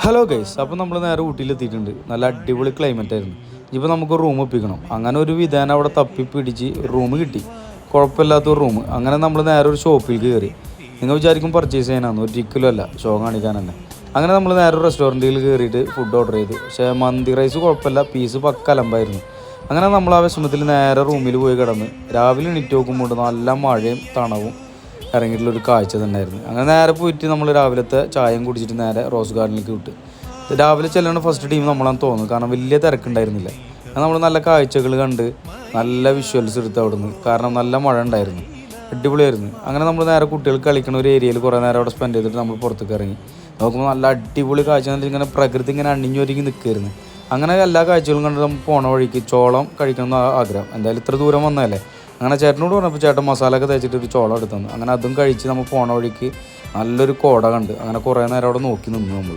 Hello guys, അപ്പോൾ നമ്മൾ നേരെ ഊട്ടിയിലെത്തിയിട്ടുണ്ട്. നല്ല അടിപൊളി ക്ലൈമറ്റ് ആയിരുന്നു. ഇപ്പോൾ നമുക്ക് റൂം ഒപ്പിക്കണം. അങ്ങനെ ഒരു വിധാനം അവിടെ തപ്പി പിടിച്ച് റൂം കിട്ടി. കുഴപ്പമില്ലാത്തൊരു റൂം. അങ്ങനെ നമ്മൾ നേരെ ഒരു ഷോപ്പിൽ കയറി. നിങ്ങൾ വിചാരിക്കും പർച്ചേസ് ചെയ്യാനാണ്, ഒരിക്കലും അല്ല, ഷോ കാണിക്കാൻ തന്നെ. അങ്ങനെ നമ്മൾ നേരെ ഒരു റെസ്റ്റോറൻറ്റിൽ കയറിയിട്ട് ഫുഡ് ഓർഡർ ചെയ്ത്. പക്ഷേ മന്തി റൈസ് കുഴപ്പമില്ല, പീസ് പക്ക അലമ്പായിരുന്നു. അങ്ങനെ നമ്മൾ ആ വിഷമത്തിൽ നേരെ റൂമിൽ പോയി കിടന്ന് രാവിലെ എണീറ്റ് നോക്കുമ്പോൾ നല്ല മഴയും തണവും ഇറങ്ങിയിട്ടുള്ളൊരു കാഴ്ച തന്നെയായിരുന്നു. അങ്ങനെ നേരെ പോയിട്ട് നമ്മൾ രാവിലത്തെ ചായയും കുടിച്ചിട്ട് നേരെ റോസ് ഗാർഡനിലേക്ക് വിട്ട്. രാവിലെ ചെല്ലുന്ന ഫസ്റ്റ് ടീം നമ്മളാന്ന് തോന്നുന്നു, കാരണം വലിയ തിരക്കുണ്ടായിരുന്നില്ല. നമ്മൾ നല്ല കാഴ്ചകൾ കണ്ട് നല്ല വിഷ്വൽസ് എടുത്ത് അവിടുന്ന്, കാരണം നല്ല മഴ ഉണ്ടായിരുന്നു, അടിപൊളിയായിരുന്നു. അങ്ങനെ നമ്മൾ നേരെ കുട്ടികൾ കളിക്കുന്ന ഒരു ഏരിയയിൽ കുറേ നേരം അവിടെ സ്പെൻഡ് ചെയ്തിട്ട് നമ്മൾ പുറത്തേക്ക് ഇറങ്ങി. നോക്കുമ്പോൾ നല്ല അടിപൊളി കാഴ്ച എന്ന് ഇങ്ങനെ പ്രകൃതി ഇങ്ങനെ അണിഞ്ഞൊരുങ്ങി നിൽക്കുമായിരുന്നു. അങ്ങനെ എല്ലാ കാഴ്ചകളും കണ്ട് നമ്മൾ പോണ വഴിക്ക് ചോളം കഴിക്കണം ആഗ്രഹം. എന്തായാലും ഇത്ര ദൂരം വന്നതല്ലേ. അങ്ങനെ ചേട്ടനോട് പറഞ്ഞപ്പോൾ ചേട്ടൻ മസാല ഒക്കെ തേച്ചിട്ട് ഒരു ചോളം എടുത്തു തന്നു. അങ്ങനെ അതും കഴിച്ച് നമ്മൾ പോണ വഴിക്ക് നല്ലൊരു കോട കണ്ട് അങ്ങനെ കുറേ നേരം അവിടെ നോക്കി നിന്നു നമ്മൾ.